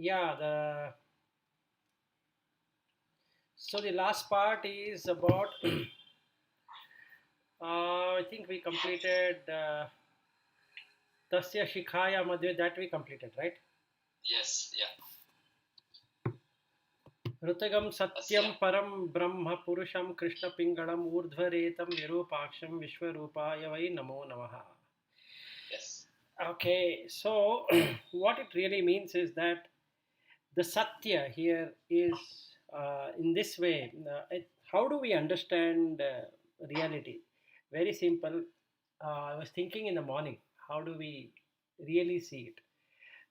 Yeah, the last part is about I think we completed Tasya Shikhaya Madhve, that we completed, right? Yes, yeah. Rutagam Asya. Satyam Param Brahma Purusham Krishna Pingalam Urdhvaretam Virupaksham Vishwarupaya Vai Namo Namaha. Yes. Okay, so what it really means is that the Satya here is in this way. How do we understand reality? Very simple. I was thinking in the morning, how do we really see it?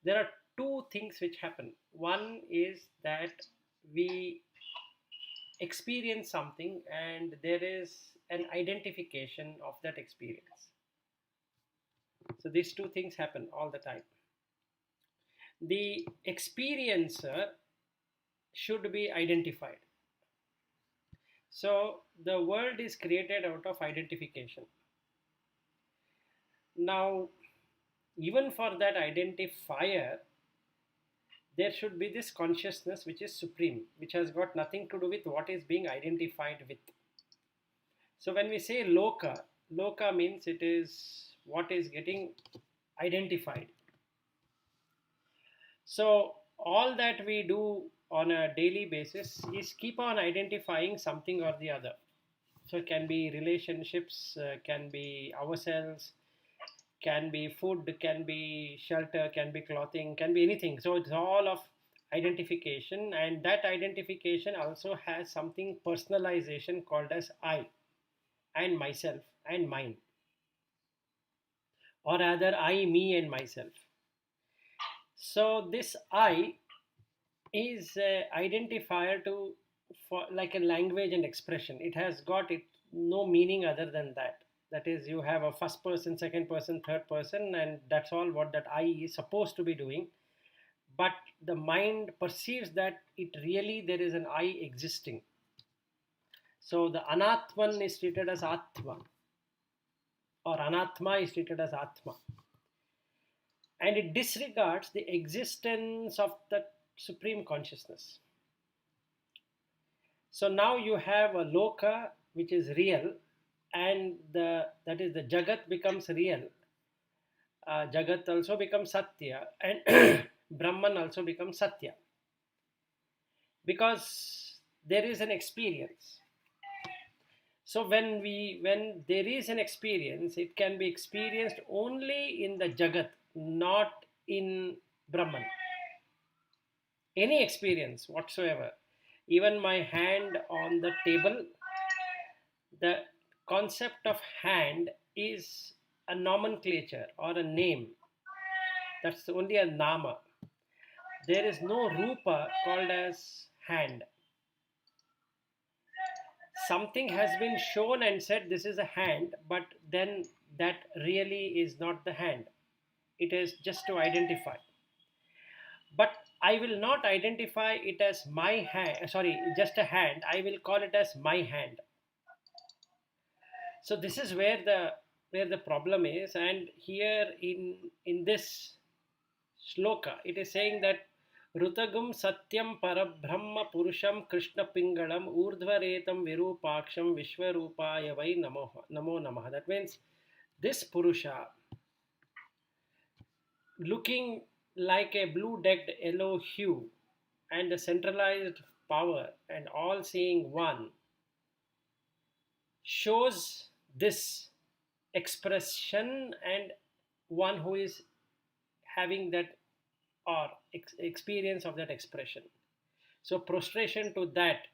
There are two things which happen. One is that we experience something and there is an identification of that experience. So these two things happen all the time. The experiencer should be identified. So the world is created out of identification. Now, even for that identifier, there should be this consciousness which is supreme, which has got nothing to do with what is being identified with. So when we say loka, loka means it is what is getting identified. So all that we do on a daily basis is keep on identifying something or the other. So it can be relationships, can be ourselves, can be food, can be shelter, can be clothing, can be anything. So it's all of identification, and that identification also has something personalization called as I and myself and mine, or rather I, me, and myself. So this I is a identifier to for like a language and expression. It has got it no meaning other than that. That is, you have a first person, second person, third person, and that's all what that I is supposed to be doing. But the mind perceives that it really there is an I existing. So the anatman is treated as atma, or anatma is treated as atma, and it disregards the existence of that supreme consciousness. So now you have a loka which is real, and the that is the jagat becomes real. Jagat also becomes satya, and Brahman also becomes satya because there is an experience. So when there is an experience, it can be experienced only in the jagat, not in Brahman. Any experience whatsoever, even my hand on the table, the concept of hand is a nomenclature or a name. That's only a nama. There is no rupa called as hand. Something has been shown and said this is a hand, but then that really is not the hand. It is just to identify. But I will not identify it as my hand, sorry, just a hand. I will call it as my hand. So this is where the problem is, and here in this shloka it is saying that Rutagum Satyam Parabrahma Purusham Krishna Pingalam Urdhvaretam Virupaksham Vishwarupaya Vai Namo Namaha. That means this Purusha, looking like a blue decked yellow hue and a centralized power and all seeing one, shows this expression and one who is having that or experience of that expression. So prostration to that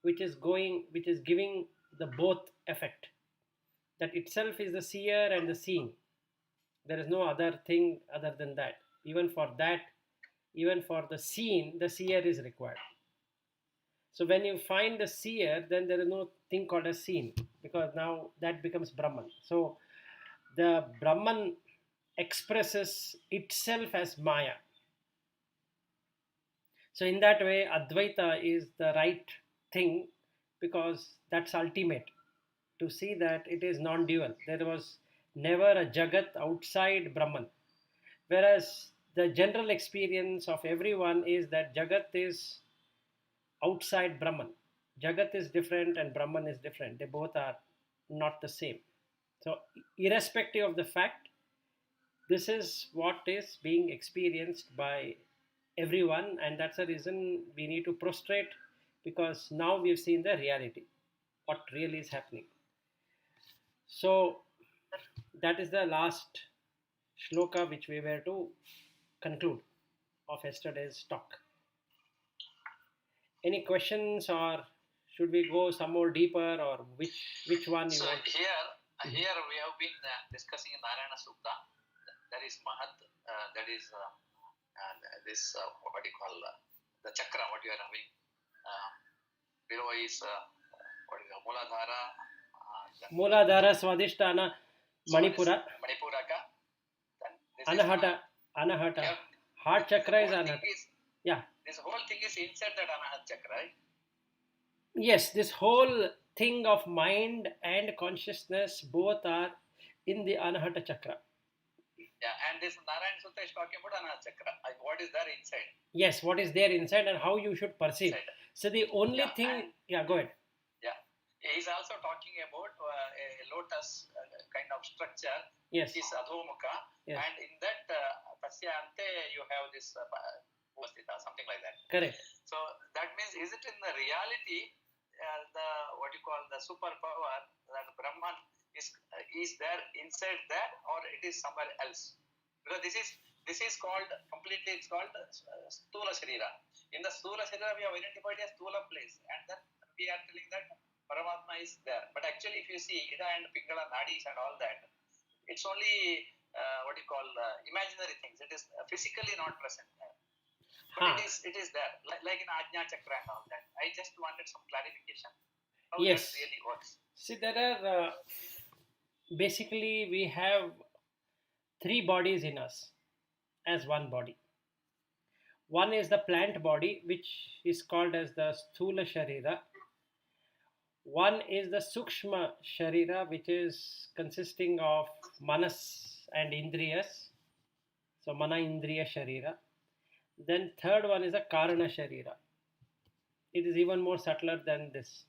which is giving the both effect, that itself is the seer and the seen. There is no other thing other than that. Even for that, even for the seen, the seer is required. So when you find the seer, then there is no thing called a seen, because now that becomes Brahman. So the Brahman expresses itself as Maya. So in that way, Advaita is the right thing because that's ultimate. To see that it is non-dual. There was never a Jagat outside Brahman. Whereas the general experience of everyone is that Jagat is outside Brahman. Jagat is different and Brahman is different. They both are not the same. So, irrespective of the fact, this is what is being experienced by everyone, and that's the reason we need to prostrate, because now we've seen the reality, what really is happening. So, that is the last shloka which we were to conclude of yesterday's talk. Any questions, or should we go some more deeper, or which one you So want? here we have been discussing in Narayana Sooktam. That is Mahat. That is this what do you call the chakra? What you are having below is what is it, Muladhara. Muladhara, Swadhisthana, Manipura, Manipuraka. Then this Anahata, is Anahata. yeah, Heart chakra is Anahata. Yeah. This whole thing is inside that Anahat chakra, right? Yes, this whole thing of mind and consciousness both are in the Anahata chakra. Yeah, and this Narayana Sutta is talking about Anahat chakra. What is there inside? Yes, what is there inside and how you should perceive. Inside. So the only thing, go ahead. Yeah, he's also talking about a lotus kind of structure. Yes. Which is Adhomukha. Yes. And in that Tasya Ante you have this something like that. Correct. So that means, is it in the reality the what you call the superpower that Brahman is there inside that, or it is somewhere else? Because this is called completely, it's called Stula Sharira. In the Stula Sharira we have identified as Stula place, and then we are telling that Paramatma is there. But actually, if you see Ida and Pingala Nadis and all that, it's only what you call imaginary things. It is physically not present there. But it is there, like in Ajna Chakra and all that. I just wanted some clarification how that really works. See, there are basically we have three bodies in us as one body. One is the plant body, which is called as the Sthula Sharira. One is the Sukshma Sharira, which is consisting of Manas and Indriyas. So Mana Indriya Sharira. Then third one is a Karana Sharira. It is even more subtler than this.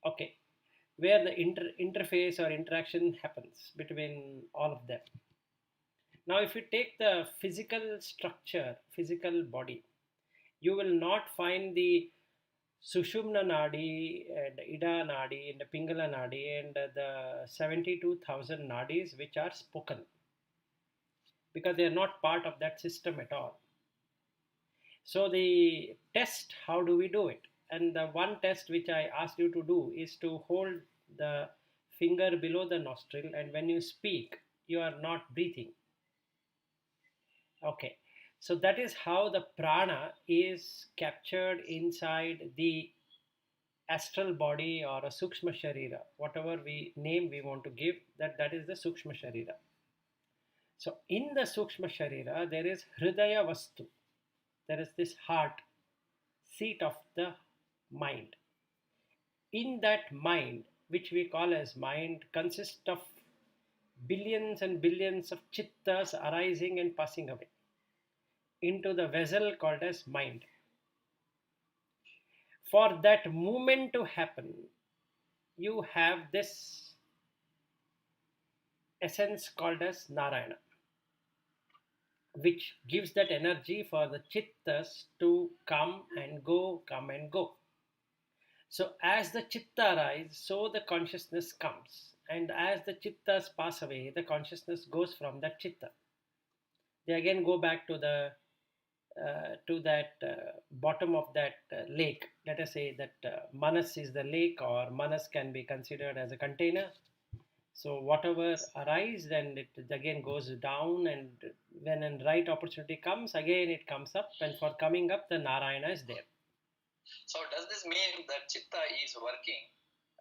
Okay, where the interface or interaction happens between all of them. Now, if you take the physical structure, physical body, you will not find the Sushumna Nadi and Ida Nadi and the Pingala Nadi and the 72,000 Nadis which are spoken, because they are not part of that system at all. So the test, how do we do it? And the one test which I asked you to do is to hold the finger below the nostril, and when you speak, you are not breathing. Okay, so that is how the prana is captured inside the astral body or a Sukshma Sharira, whatever name we want to give, that is the Sukshma Sharira. So in the Sukshma Sharira, there is Hridaya Vastu. There is this heart, seat of the mind. In that mind, which we call as mind, consists of billions and billions of chittas arising and passing away into the vessel called as mind. For that movement to happen, you have this essence called as Narayana, which gives that energy for the chittas to come and go, come and go. So as the chitta arises, so the consciousness comes. And as the chittas pass away, the consciousness goes from that chitta. They again go back to the bottom of that lake. Let us say that Manas is the lake, or Manas can be considered as a container. So whatever arises, then it again goes down, and when a right opportunity comes, again it comes up, and for coming up, the Narayana is there. So does this mean that Chitta is working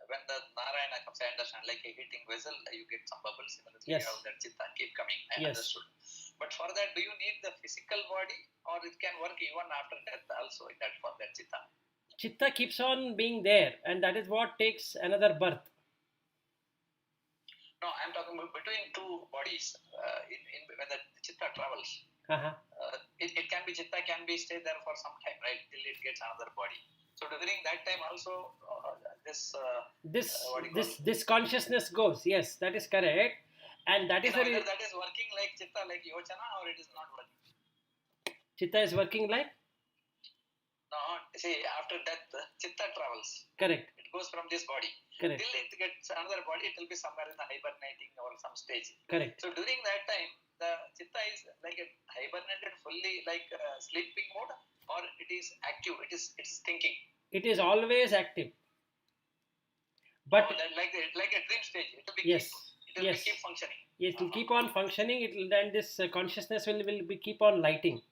when the Narayana comes? I understand, like a heating vessel, you get some bubbles, similarly you have that Chitta keep coming. I understood. But for that, do you need the physical body, or it can work even after death also in that, for that Chitta? Chitta keeps on being there, and that is what takes another birth. No, I'm talking about between two bodies. When the chitta travels, it can be chitta can be stay there for some time, right, till it gets another body. So during that time also, this consciousness goes. Yes, that is correct, and that is whether that is working like chitta, like yochana, or it is not working. Chitta is working like. No, see, after death, chitta travels. Correct. It goes from this body. Correct. Till it gets another body, it will be somewhere in the hibernating or some stage. Correct. So during that time, the chitta is like a hibernated fully, like sleeping mode, or it is active. It's thinking. It is always active. But like a dream stage, it will be keep functioning. It will keep on functioning. It will then this consciousness will keep on lighting.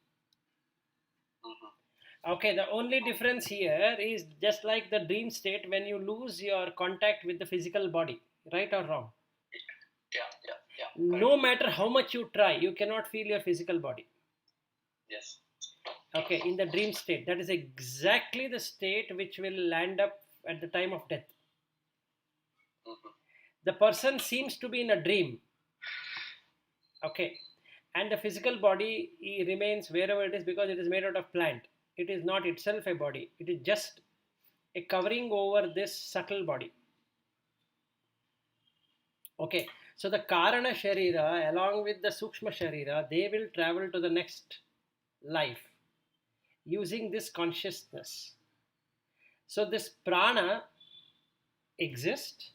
Okay, the only difference here is just like the dream state when you lose your contact with the physical body, right or wrong? Yeah. No matter how much you try, you cannot feel your physical body. Yes. Okay, in the dream state, that is exactly the state which will land up at the time of death. The person seems to be in a dream. Okay, and the physical body remains wherever it is because it is made out of plant. It is not itself a body. It is just a covering over this subtle body. Okay, so the Karana Sharira along with the Sukshma Sharira, they will travel to the next life using this consciousness. So this prana exists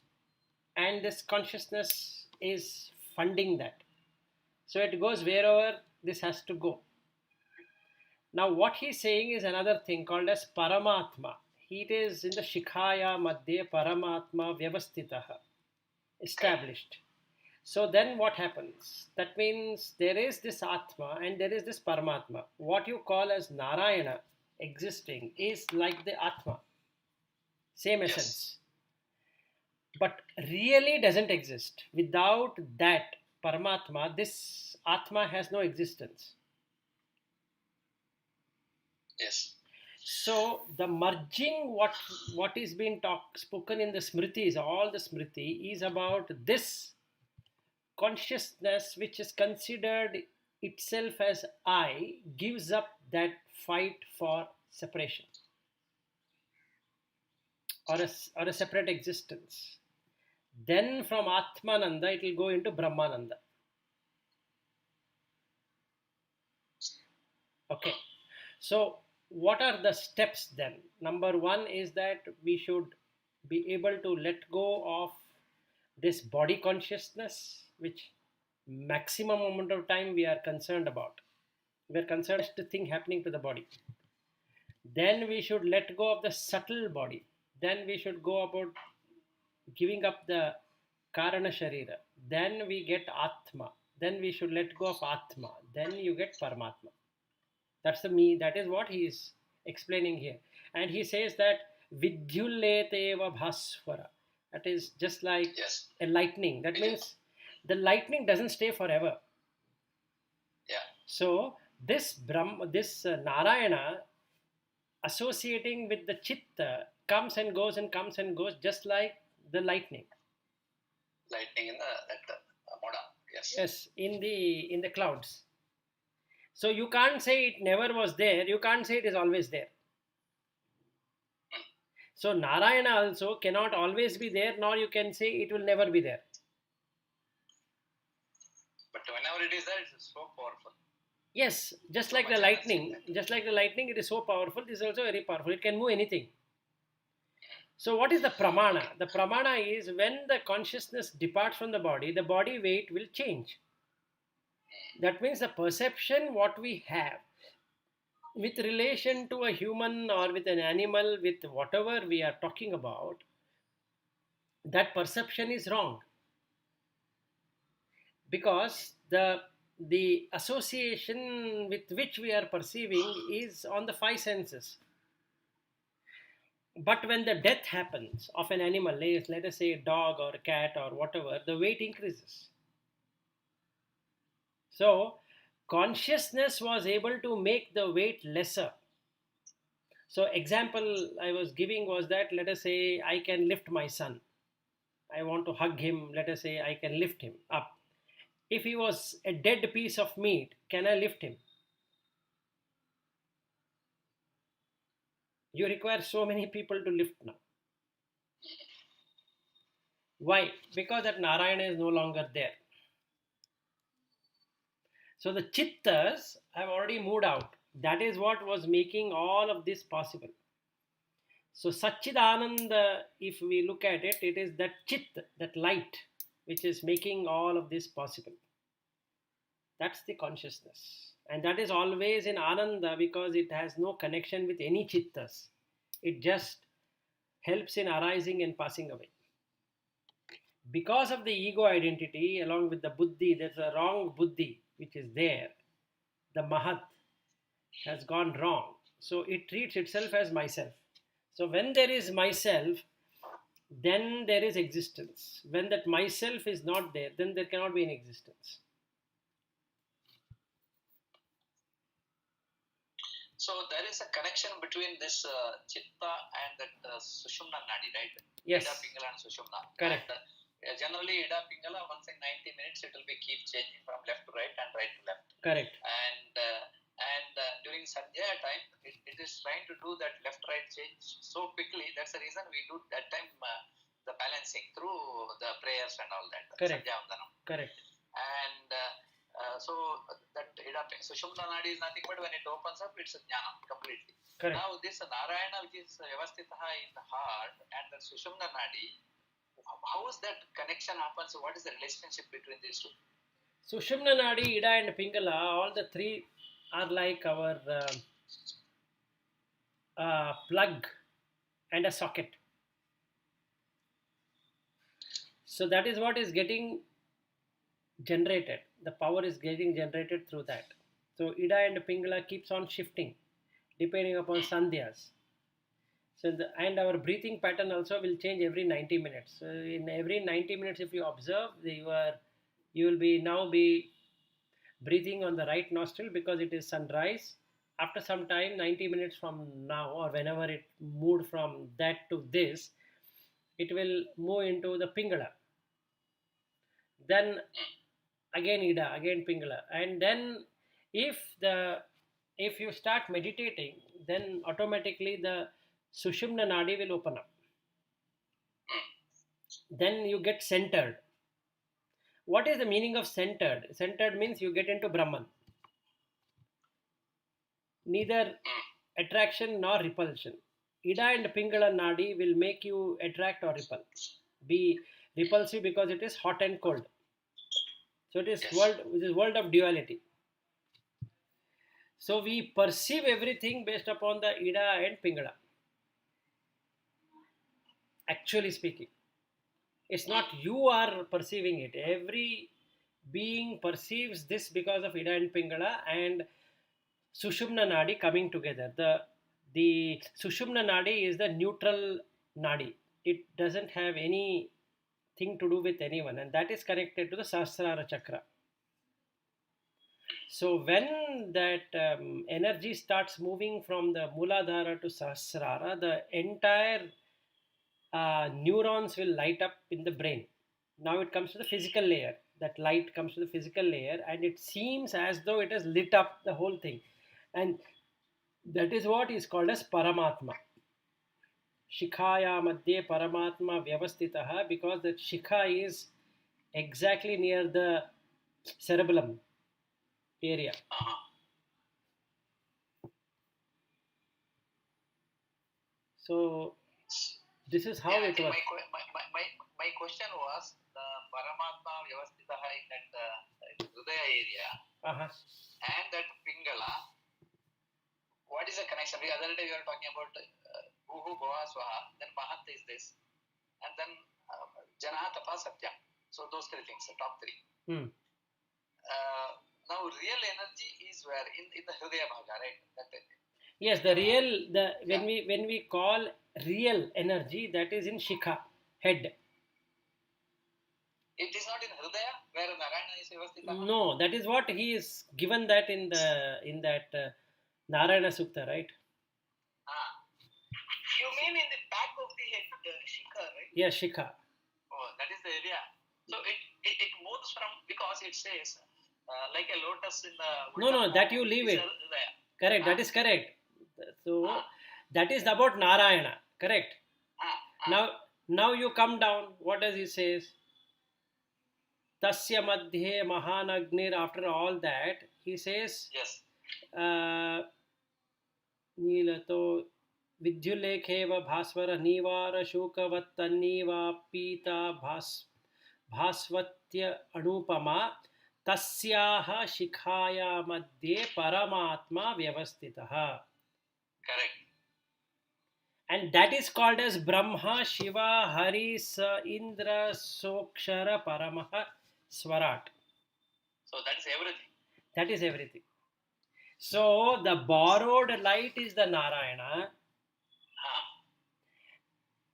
and this consciousness is funding that. So it goes wherever this has to go. Now what he's saying is another thing called as Paramatma. It is in the Shikhaya Madhya Paramatma Vyavastitaha, established. So then what happens? That means there is this Atma and there is this Paramatma. What you call as Narayana existing is like the Atma. Same essence. But really doesn't exist. Without that Paramatma, this Atma has no existence. Yes. So the merging, what is being spoken in the Smritis, all the Smriti, is about this consciousness which is considered itself as I, gives up that fight for separation or a separate existence. Then from Atmananda it will go into Brahmananda. Okay, so what are the steps then? Number one is that we should be able to let go of this body consciousness, which maximum amount of time we are concerned about. We are concerned with the thing happening to the body. Then we should let go of the subtle body. Then we should go about giving up the Karana Sharira. Then we get Atma. Then we should let go of Atma. Then you get Paramatma. That's that is what he is explaining here. And he says that Vidyulleteva Bhaswara. That is just like a lightning. That means the lightning doesn't stay forever. Yeah. So this Narayana associating with the Chitta comes and goes and comes and goes just like the lightning. Lightning in the Moda. Yes. Yes, in the clouds. So you can't say it never was there. You can't say it is always there. So Narayana also cannot always be there, nor you can say it will never be there. But whenever it is there, it is so powerful. Yes, just like the lightning. Just like the lightning, it is so powerful. This is also very powerful. It can move anything. So what is the pramana? The pramana is when the consciousness departs from the body weight will change. That means the perception what we have with relation to a human or with an animal, with whatever we are talking about, that perception is wrong. Because the association with which we are perceiving is on the five senses. But when the death happens of an animal, let us say a dog or a cat or whatever, the weight increases. So consciousness was able to make the weight lesser. So example I was giving was that, let us say I can lift my son. I want to hug him, let us say, I can lift him up. If he was a dead piece of meat, can I lift him? You require so many people to lift now. Why? Because that Narayana is no longer there. So the chittas have already moved out. That is what was making all of this possible. So Satchidananda, if we look at it, it is that chit, that light, which is making all of this possible. That's the consciousness. And that is always in Ananda because it has no connection with any chittas. It just helps in arising and passing away. Because of the ego identity, along with the buddhi, there's a wrong buddhi which is there. The mahat has gone wrong. So it treats itself as myself. So when there is myself, then there is existence. When that myself is not there, then there cannot be any existence. So there is a connection between this chitta and that Sushumna Nadi, right? Yes. Ida Pingala and Sushumna. Correct. And, generally, Ida Pingala, once in 90 minutes, it will be keep changing from left to right and right to left. Correct. And during Sandhya time, it is trying to do that left-right change so quickly. That's the reason we do that time the balancing through the prayers and all that. Correct. Sandhya Vandanam. Correct. And so that Sushumna Nadi is nothing but when it opens up, it's a jnana completely. Correct. Now this Narayana, which is Vyavastitaha in the heart, and the Sushumna Nadi, how is that connection happens? So what is the relationship between these two? Sushumna Nadi, Ida and Pingala, all the three are like our plug and a socket. So that is what is getting generated. The power is getting generated through that. So Ida and Pingala keeps on shifting depending upon sandhyas. So and our breathing pattern also will change every 90 minutes. So in every 90 minutes, if you observe, you will be breathing on the right nostril because it is sunrise. After some time, 90 minutes from now, or whenever it moved from that to this, it will move into the Pingala. Then again Ida, again Pingala. And then if you start meditating, then automatically the Sushumna Nadi will open up. Then you get centered. What is the meaning of centered? Centered means you get into Brahman. Neither attraction nor repulsion. Ida and Pingala Nadi will make you attract or repel. Be repulsive because it is hot and cold. So it is world of duality. So we perceive everything based upon the Ida and Pingala. Actually speaking, it's not you are perceiving it. Every being perceives this because of Ida and Pingala and Sushumna Nadi coming together. The Sushumna Nadi is the neutral Nadi. It doesn't have anything to do with anyone, and that is connected to the Sahasrara Chakra. So when that energy starts moving from the Mooladhara to Sahasrara, the entire neurons will light up in the brain. Now it comes to the physical layer. That light comes to the physical layer, and it seems as though it has lit up the whole thing. And that is what is called as Paramatma. Shikhaya Madhye Paramatma Vyavastitaha, because that Shikha is exactly near the cerebellum area. So this is how it works. My question was the Paramatma Vyavastitaha in that Hridaya area and that Pingala. What is the connection? The other day we were talking about Bhuhu Bhava Swaha, then Mahat is this, and then Janaha Tapa Satya. So those three things, the top three. Now real energy is where? In the Hridaya Bhaga, right? Yes, when we call real energy, that is in Shikha, head. It is not in Hridaya where Narayana is Vyavastita? No, that is what he is given that in that Narayana Sooktam, right? You mean in the back of the head, Shikha, right? Yes, Shikha. Oh, that it says, like a lotus in the No, that you leave it. Correct, that is correct. So, that is about Narayana, correct? Now you come down, what does he says? Tasya madhye mahanagnir, after all that, he says, Yes. नीलतो विद्युल्लेखेव भास्वर नीवार शूकवत्तन्नीवा पीता भास्वत्य अनुपमा तस्याः शिखाया मध्ये परमात्मा व्यवस्थितः. Correct. And that is called as Brahma, Shiva, Hari, Indra, Sokshara, Paramaha, Swarat. So that is everything. That is everything. So the borrowed light is the Narayana.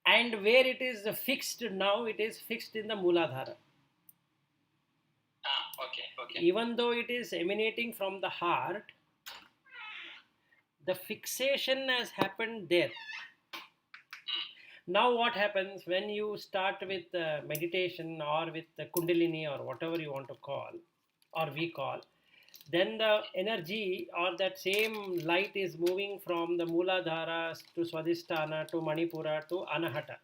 And where it is fixed now, it is fixed in the Mooladhara. Okay. Even though it is emanating from the heart, the fixation has happened there. Now what happens when you start with meditation or with the Kundalini or whatever you want to call, or we call, then the energy or that same light is moving from the Mooladhara to Swadhisthana to Manipura to Anahata.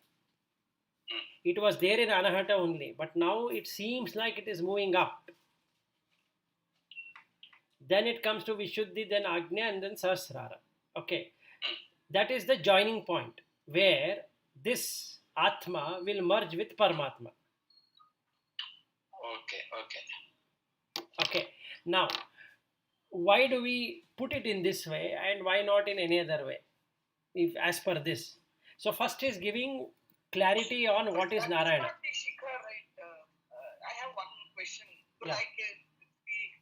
It was there in Anahata only, but now it seems like it is moving up. Then it comes to Vishuddhi, then Agnya, and then Sahasrara. Okay. That is the joining point where this Atma will merge with Paramatma. Okay. Now, why do we put it in this way and why not in any other way? If as per this. So first is giving clarity on what is Narayana. Not the Shikha, right? I have one question. Yeah. Like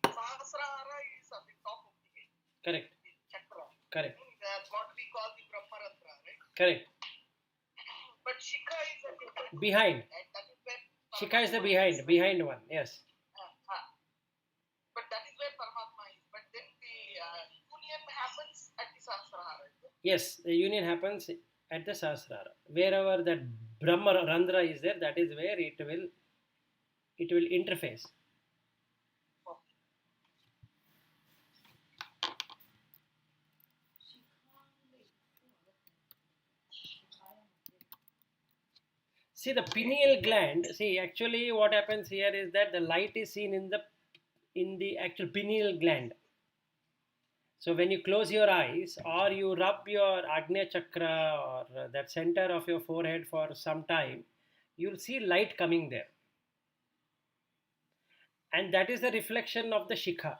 the Sahasrara is at the top of the head. Correct. The chakra. Correct. That's what we call the Brahmarandra, right? Correct. But Shikha is at the head. Behind. And that is where Shikha is the behind one, yes. But that is where Paramatma is. But then the union happens at the Sahasrara. Yes, the union happens at the Sahasrara. Wherever that Brahma Randra is there, that is where it will interface. See the pineal gland. See, actually, what happens here is that the light is seen in the actual pineal gland. So when you close your eyes or you rub your Agnya Chakra or that center of your forehead for some time, you'll see light coming there. And that is the reflection of the Shikha.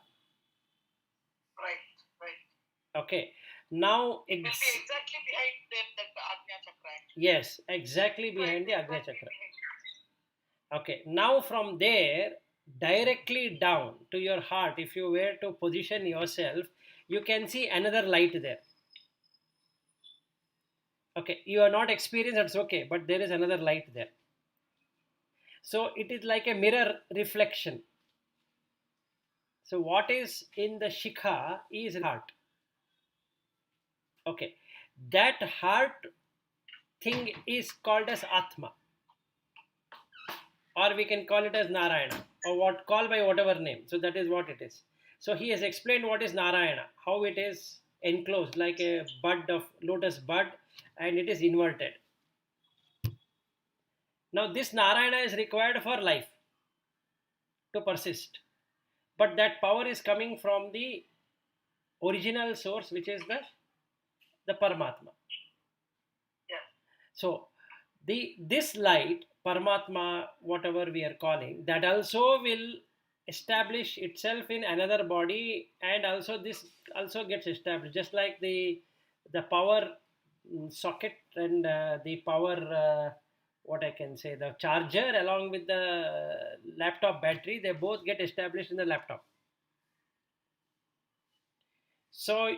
Right. Okay. Now, it will be exactly behind that Agnya Chakra. Actually. Yes, exactly behind the Agnya Chakra. Okay. Now from there, directly down to your heart, if you were to position yourself, you can see another light there. Okay, you are not experienced, that's okay, but there is another light there. So it is like a mirror reflection. So what is in the Shikha is heart. Okay, that heart thing is called as Atma. Or we can call it as Narayana, or call by whatever name. So that is what it is. So he has explained what is Narayana, how it is enclosed like a bud of lotus bud, and it is inverted. Now this Narayana is required for life to persist, but that power is coming from the original source, which is the Paramatma. Yeah. So this light, Paramatma, whatever we are calling, that also will establish itself in another body, and also this also gets established, just like the power socket and the power what I can say, the charger along with the laptop battery, they both get established in the laptop. So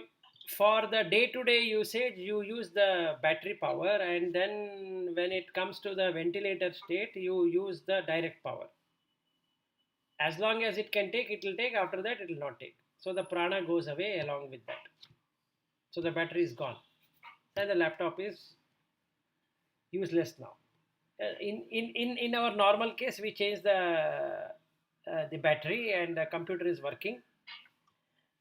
for the day-to-day usage, you use the battery power, and then when it comes to the ventilator state, you use the direct power. As long as it can take, it will take. After that, it will not take. So the prana goes away along with that. So the battery is gone. And the laptop is useless now. In our normal case, we change the the battery and the computer is working,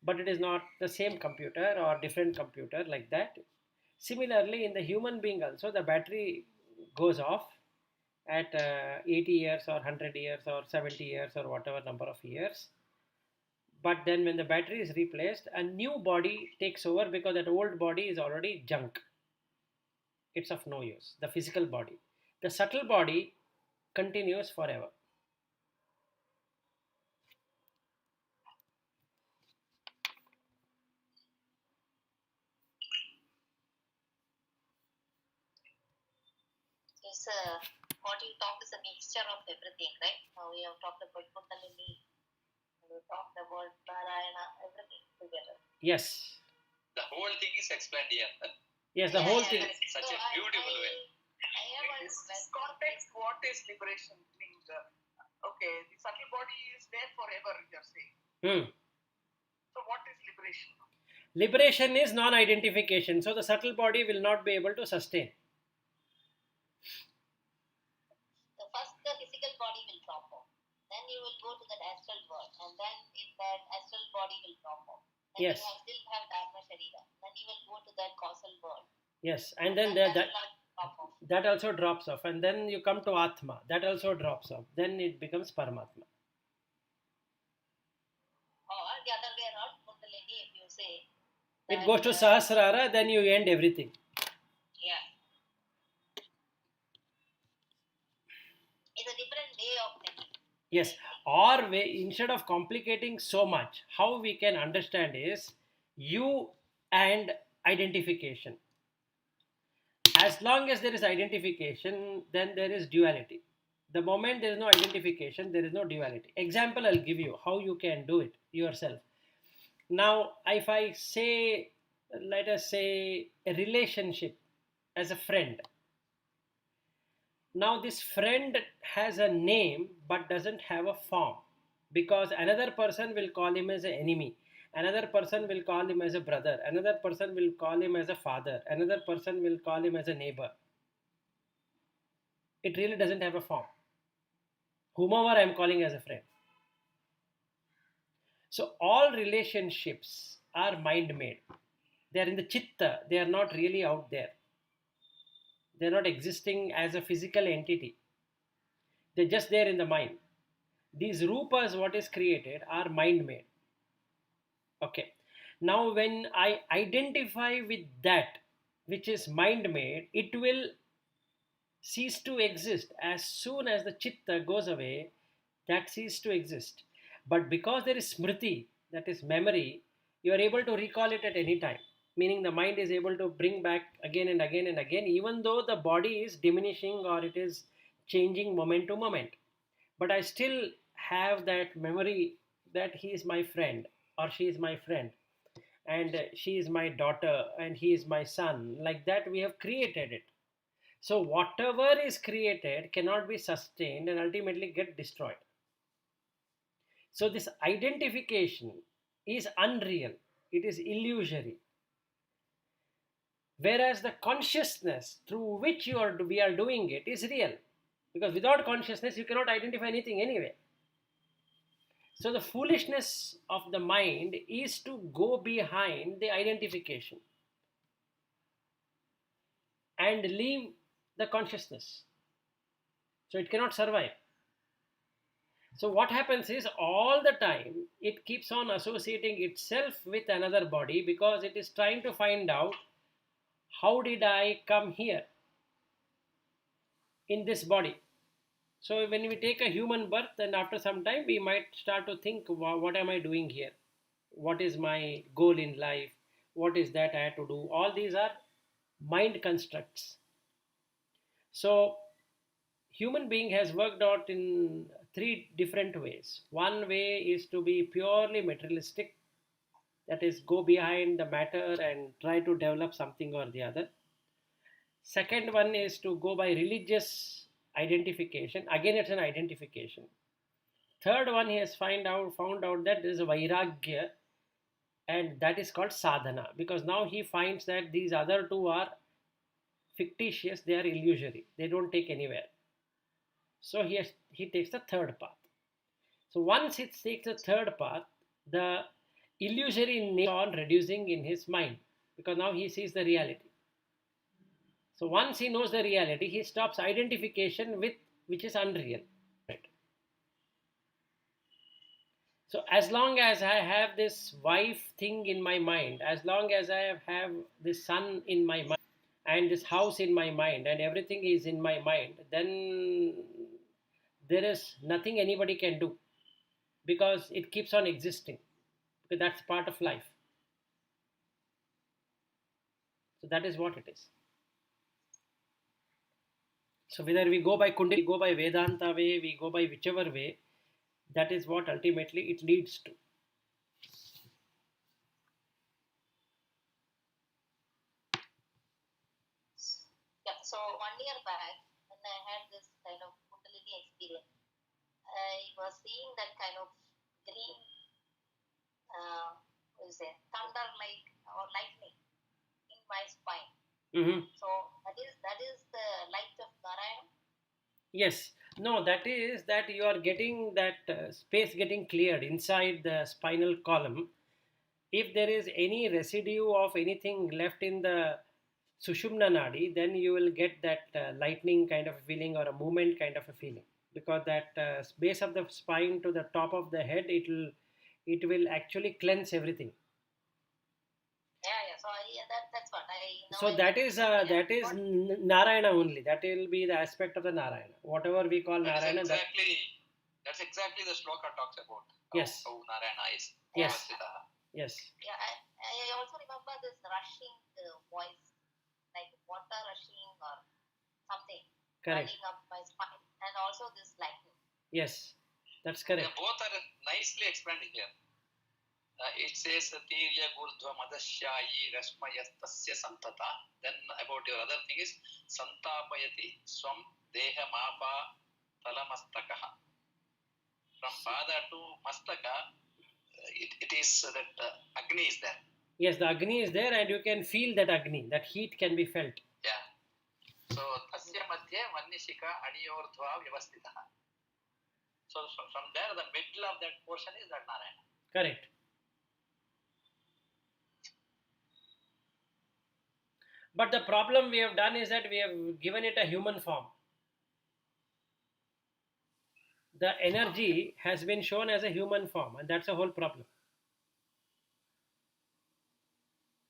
but it is not the same computer or different computer like that. Similarly, in the human being also, the battery goes off at 80 years or 100 years or 70 years or whatever number of years. But then when the battery is replaced, a new body takes over because that old body is already junk. It's of no use, the physical body. The subtle body continues forever. It's what you talk is a mixture of everything, right? We have talked about Kundalini, we talked about Narayana, everything together. Yes. The whole thing is explained here. Yes, the whole thing. Such a beautiful way. In this context, what is liberation means? Okay, the subtle body is there forever, you're saying. So what is liberation? Liberation is non-identification. So the subtle body will not be able to sustain. The first, the physical body will drop off. Then you will go to that astral world, and then in that astral body will drop off. Then Yes. you still have Dharma Sharira. Then you will go to that causal world. Yes, and then that also drops off, and then you come to Atma. That also drops off. Then it becomes Paramatma. Or the other way around, Kundalini, if you say. It goes to Sahasrara, then you end everything. Yeah. It's a different way of thinking. Yes, or instead of complicating so much, how we can understand is you and identification. As long as there is identification, then there is duality. The moment there is no identification, there is no duality. Example I'll give you how you can do it yourself. Now, if I say, let us say, a relationship as a friend. Now, this friend has a name but doesn't have a form, because another person will call him as an enemy, another person will call him as a brother, another person will call him as a father, another person will call him as a neighbor. It really doesn't have a form. Whomever I am calling as a friend. So all relationships are mind made. They are in the chitta, they are not really out there. They are not existing as a physical entity. They're just there in the mind. These rupas, what is created, are mind made. Okay. Now, when I identify with that which is mind made, it will cease to exist. As soon as the chitta goes away, that ceases to exist. But because there is smriti, that is memory, you are able to recall it at any time. Meaning the mind is able to bring back again and again and again, even though the body is diminishing or it is changing moment to moment. But I still have that memory that he is my friend or she is my friend and she is my daughter and he is my son. Like that, we have created it. So whatever is created cannot be sustained and ultimately get destroyed. So this identification is unreal. It is illusory. Whereas the consciousness through which we are doing it is real. Because without consciousness, you cannot identify anything anyway. So the foolishness of the mind is to go behind the identification and leave the consciousness. So it cannot survive. So what happens is all the time it keeps on associating itself with another body because it is trying to find out, how did I come here in this body? So when we take a human birth, then after some time we might start to think, what am I doing here? What is my goal in life? What is that I have to do? All these are mind constructs. So human being has worked out in three different ways. One way is to be purely materialistic, that is, go behind the matter and try to develop something or the other. Second one is to go by religious identification. Again, it's an identification. Third one, he has found out that there is a vairagya, and that is called sadhana, because now he finds that these other two are fictitious, they are illusory, they don't take anywhere. So he takes the third path. So once it takes the third path, the illusory nature on reducing in his mind, because now he sees the reality. So once he knows the reality, he stops identification with which is unreal. Right. So as long as I have this wife thing in my mind, as long as I have this son in my mind, and this house in my mind, and everything is in my mind, then there is nothing anybody can do, because it keeps on existing, because that's part of life. So that is what it is. So whether we go by Kundalini, we go by Vedanta way, we go by whichever way, that is what ultimately it leads to. Yeah, so 1 year back, when I had this kind of Kundalini experience, I was seeing that kind of green, what is it, thunder like or lightning in my spine. So that is the light of Narayana. Yes. No, that is that you are getting that space getting cleared inside the spinal column. If there is any residue of anything left in the Sushumna Nadi, then you will get that lightning kind of a feeling or a movement kind of a feeling, because that base of the spine to the top of the head, it will actually cleanse everything. Yeah. So that's what I know. So that is Narayana only. That will be the aspect of the Narayana. Whatever we call Narayana. That's exactly the sloka talks about. Yes. How Narayana is. Yes. Yes. Yeah, I also remember this rushing voice, like water rushing or something. Correct. Running up my spine, and also this lightning. Yes, that's correct. Both are nicely explained here. It says Tirya Gurdhva Madasyayi Rasmayastasya Santata. Then about your other thing is Santapayati Swam Deha Mapa Talamastakaha. From Pada to Mastaka, it is that Agni is there. Yes, the Agni is there, and you can feel that Agni, that heat can be felt. Yeah. So Tasya Madhye Vannishika Adiyordhva Vyavastitaha. So from there, the middle of that portion is that Narayana. Correct. But the problem we have done is that we have given it a human form. The energy has been shown as a human form, and that's the whole problem.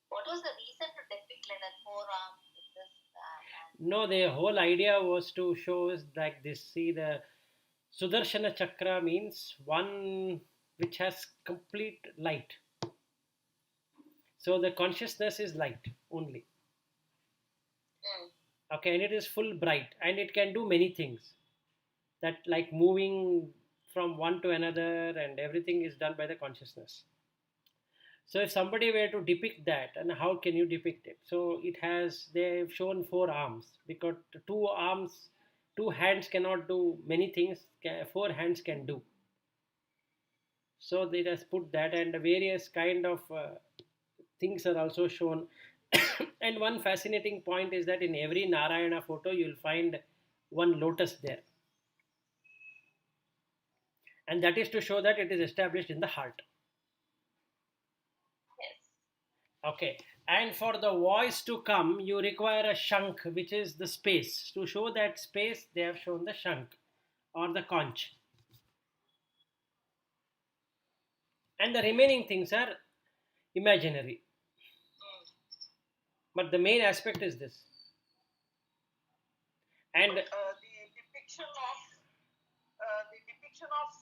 What was the reason to depict like that forearm with this? No, the whole idea was to show us like this. See, the Sudarshana Chakra means one which has complete light. So the consciousness is light only. Okay, and it is full bright, and it can do many things. That like moving from one to another, and everything is done by the consciousness. So if somebody were to depict that, and how can you depict it? So they've shown 4 arms, because 2 arms, 2 hands cannot do many things, 4 hands can do. So they just put that, and the various kind of things are also shown. And one fascinating point is that in every Narayana photo, you'll find one lotus there. And that is to show that it is established in the heart. Yes. Okay. And for the voice to come, you require a shank, which is the space. To show that space, they have shown the shank or the conch. And the remaining things are imaginary. But the main aspect is this. And the depiction of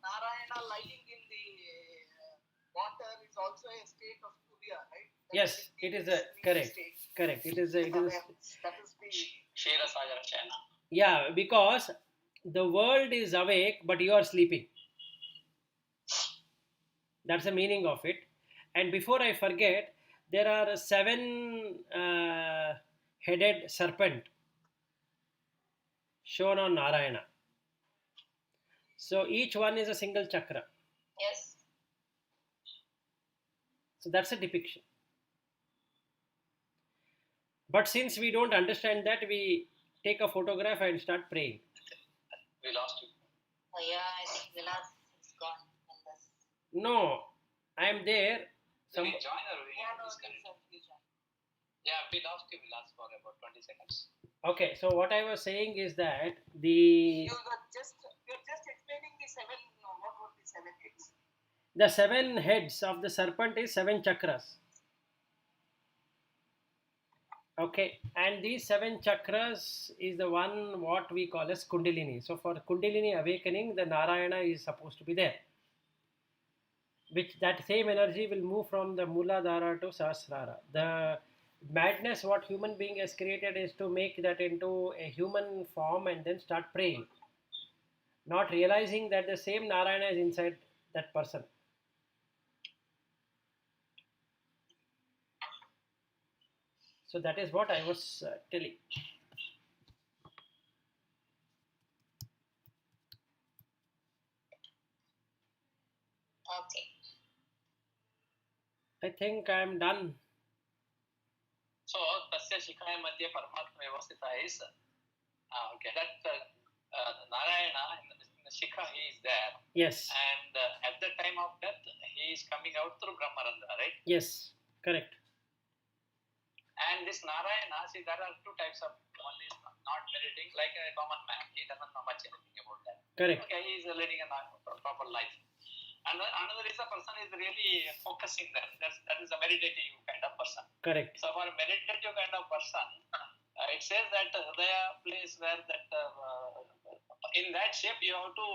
Narayana lying in the water is also a state of Turiya, right? Yes, it is a correct. Correct. It is. That is the Shira Sagara Chana. Yeah, because the world is awake, but you are sleeping. That's the meaning of it. And before I forget, there are 7 headed serpent shown on Narayana. So each one is a single chakra. Yes. So that's a depiction. But since we don't understand that, we take a photograph and start praying. We lost you. Oh yeah, I think we lost. gone in this. No, I am there. Will we join or we Yeah, no, disconnect? please, Yeah, we lost you. We lost for about 20 seconds. Okay, so what I was saying is that the you're just explaining the seven. No, what were the seven heads? the 7 heads of the serpent is 7 chakras. Okay, and these 7 chakras is the one what we call as Kundalini. So for Kundalini awakening, the Narayana is supposed to be there. Which that same energy will move from the Mooladhara to Sahasrara. The madness what human being has created is to make that into a human form and then start praying, not realizing that the same Narayana is inside that person. So that is what I was telling. Okay. I think I am done. So, tasya shikhaya madhya paramatma vyavasthita is okay. That Narayana in the shikha he is there. Yes. And at the time of death he is coming out through Brahmarandra, right? Yes. Correct. And this Narayana, see, there are two types of. One is not meditating, like a common man. He doesn't know much anything about that. Correct. Okay, he is leading a proper life. And another is a person is really focusing there. That is a meditative kind of person. Correct. So for a meditative kind of person, it says that Hridaya place where that in that shape you have to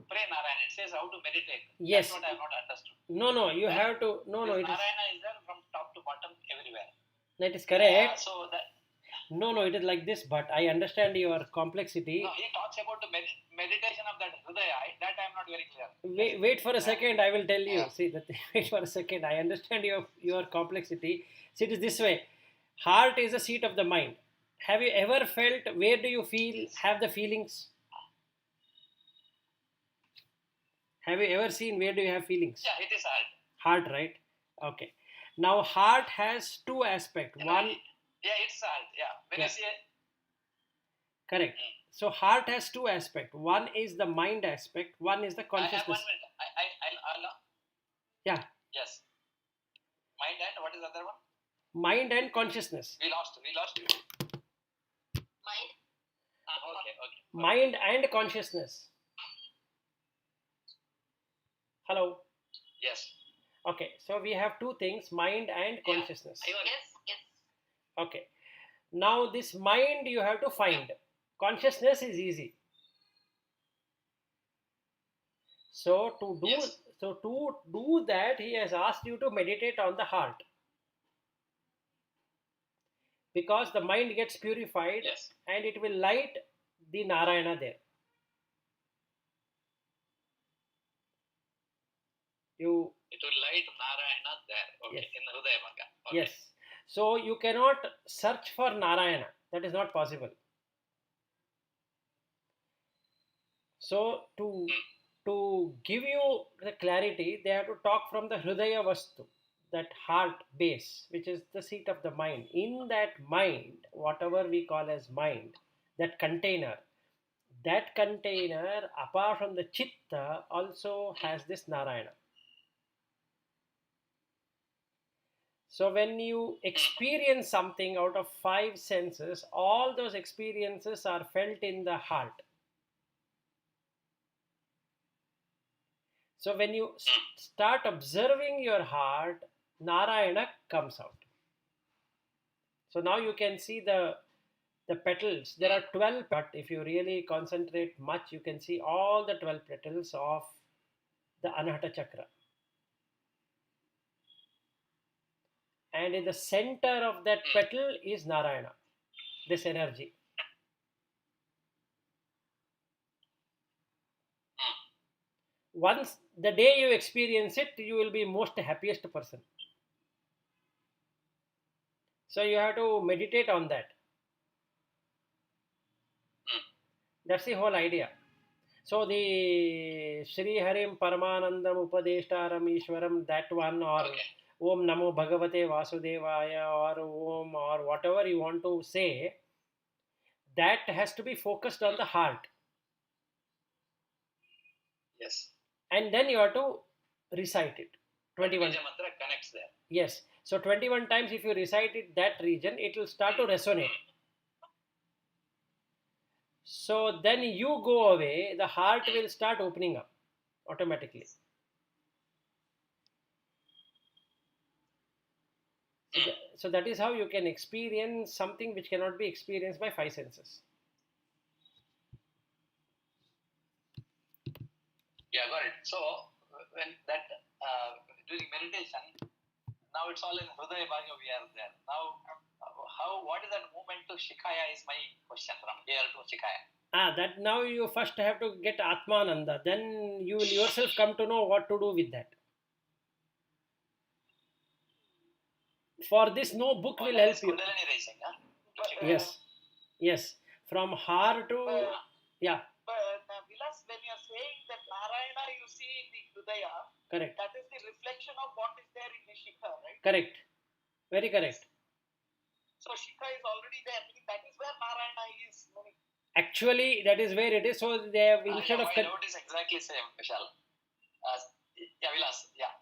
pray Narayana. It says how to meditate. Yes. That's what I have not understood. No, you have to. No, it is. Narayana is there from top to bottom everywhere. That is correct. So that. No, it is like this, but I understand your complexity. No, he talks about the meditation of that Hridaya. That I am not very clear. Wait for a second, I will tell you. Yeah. See, wait for a second. I understand your complexity. See, it is this way. Heart is the seat of the mind. Have you ever felt, where do you feel, have the feelings? Have you ever seen where do you have feelings? Yeah, it is heart. Heart, right? Okay. Now, heart has two aspects. One. Yeah, it's heart. Yeah. When you see it. Correct. So heart has two aspects. One is the mind aspect. One is the consciousness. 1 minute. I'll yeah. Yes. Mind and what is the other one? Mind and consciousness. We lost you. Mind. Okay. Mind and consciousness. Hello. Yes. Okay. So we have two things: mind and consciousness. Yes. Okay. Now this mind you have to find. Consciousness is easy. So to do that, he has asked you to meditate on the heart. Because the mind gets purified and it will light the Narayana there. It will light Narayana there. Okay. Yes. In Hridaya Bhanga. Okay. Yes. So you cannot search for Narayana. That is not possible. So to give you the clarity, they have to talk from the Hridaya Vastu, that heart base, which is the seat of the mind. In that mind, whatever we call as mind, that container, apart from the Chitta, also has this Narayana. So when you experience something out of 5 senses, all those experiences are felt in the heart. So when you start observing your heart, Narayana comes out. So now you can see the petals. There are 12, but if you really concentrate much, you can see all the 12 petals of the Anahata Chakra. And in the center of that petal is Narayana, this energy. Once the day you experience it, you will be most happiest person. So you have to meditate on that. That's the whole idea. So the Sri Harim Paramanandam Upadeshtaram Ishwaram, that one, or Om Namo Bhagavate Vasudevaya, or Om, or whatever you want to say, that has to be focused on the heart. Yes. and then you have to recite it 21. Bija mantra connects there. Yes, so 21 times if you recite it, that region, it will start to resonate. So then you go away, the heart will start opening up automatically. So that is how you can experience something which cannot be experienced by five senses. Yeah, got it. So when that during meditation, now it's all in Hridaya Bhagya, we are there. Now, what is that movement to Shikaya is my question, from here to Shikaya. That now you first have to get Atmananda, then you will yourself come to know what to do with that. For this, no book will help you. Kundalini rising, huh? Yes. From heart to, yeah. But Vilas, when you are saying that Narayana you see in the Hridaya, correct. That is the reflection of what is there in the Shikha, right? Correct. Very correct. So Shikha is already there. That is where Narayana is. Actually, that is where it is. So they have instead of. My note is exactly same, Vishal. Yeah, Vilas. Yeah.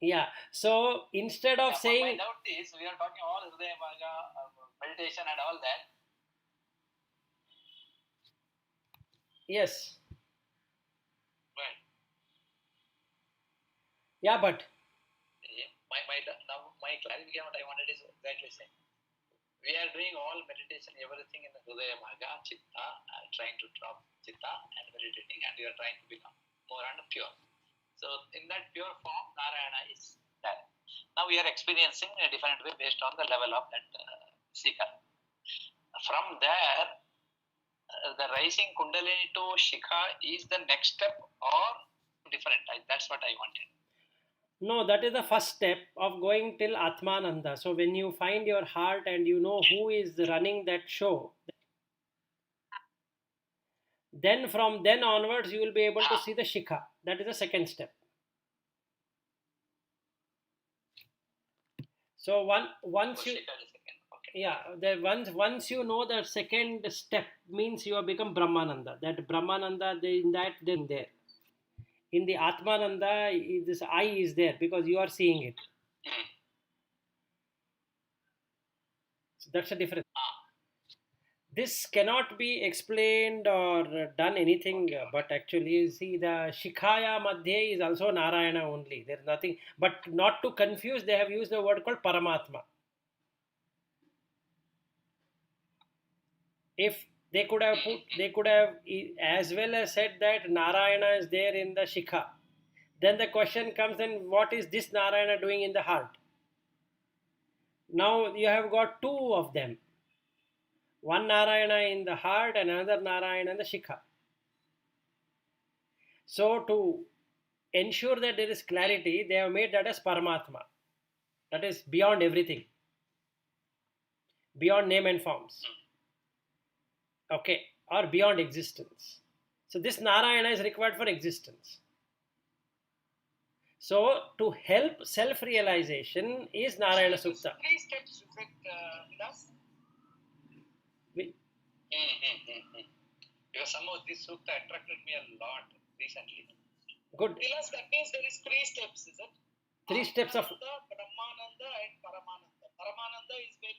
Yeah. So instead of saying. My doubt is we are talking all Hridaya Bhaga, meditation and all that. Yes. Right. Yeah, but. My clarification what I wanted is exactly same. We are doing all meditation, everything in the Hridaya Bhaga, Chitta, trying to drop Chitta and meditating, and we are trying to become more and pure. So in that pure form, Narayana is there. Now we are experiencing in a different way based on the level of that seeker. From there, the rising Kundalini to Shikha is the next step or different? That's what I wanted. No, that is the first step of going till Atmananda. So when you find your heart and you know who is running that show, then from then onwards you will be able to see the Shikha. That is the second step. So once you once you know the second step means you have become Brahmananda. That Brahmananda there. In the Atmananda, this I is there because you are seeing it. So that's the difference. This cannot be explained or done anything, but actually, see, the Shikhaya Madhya is also Narayana only. There's nothing, but not to confuse, they have used a word called Paramatma. If they could have as well as said that Narayana is there in the Shikha. Then the question comes, then what is this Narayana doing in the heart? Now you have got two of them. One Narayana in the heart and another Narayana in the Shikha. So to ensure that there is clarity, they have made that as Paramatma. That is beyond everything. Beyond name and forms. Okay. Or beyond existence. So this Narayana is required for existence. So to help self-realization is Narayana Sooktam. 3 steps, is it, Vilas? Because somehow this sukta attracted me a lot recently. Good. Vilas, that means there is 3 steps, is it? 3 steps of. Brahmananda and Paramananda. Paramananda is when.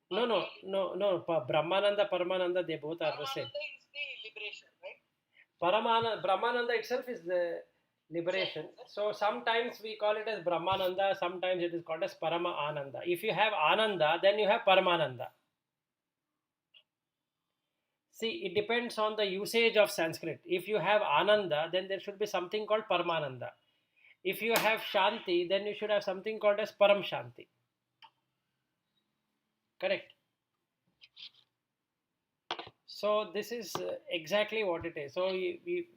No. Brahmananda, Paramananda, they both are the same. Paramananda is the liberation, right? Brahmananda itself is the liberation. So sometimes we call it as Brahmananda, sometimes it is called as Parama Ananda. If you have Ananda, then you have Paramananda. See, it depends on the usage of Sanskrit. If you have Ananda, then there should be something called Paramananda. If you have Shanti, then you should have something called as Param Shanti. Correct. So this is exactly what it is. So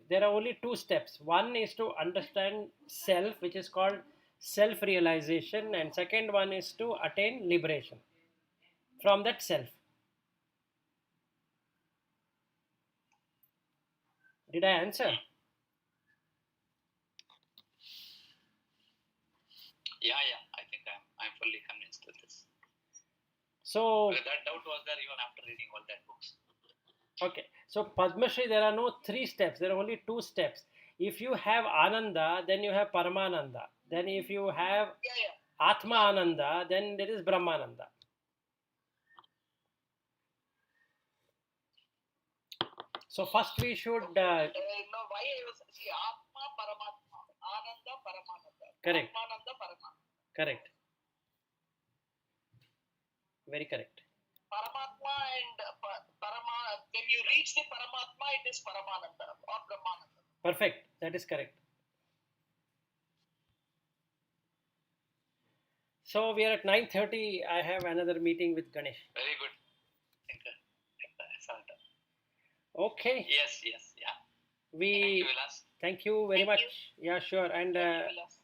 there are only 2 steps. One is to understand self, which is called self-realization, and second one is to attain liberation from that self. Did I answer? Yeah. I think I'm fully convinced with this. So that doubt was there even after reading all that books. Okay. So Padma Shri, there are no 3 steps. There are only 2 steps. If you have Ananda, then you have Paramananda. Then if you have Yeah. Atma Ananda, then there is Brahmananda. So first we should no, why I was see Atma Paramatma, Ananda Paramananda, correct. Atmananda Paramananda. Correct. Very correct. Paramatma and when you reach the Paramatma, it is Paramananda or Brahmananda. Perfect. That is correct. So we are at 9:30. I have another meeting with Ganesh. Very good. Excellent. Okay. Yes, yeah. We Thank you, Vilas. thank you very Thank much. you. Yeah, sure. And Thank you, Vilas.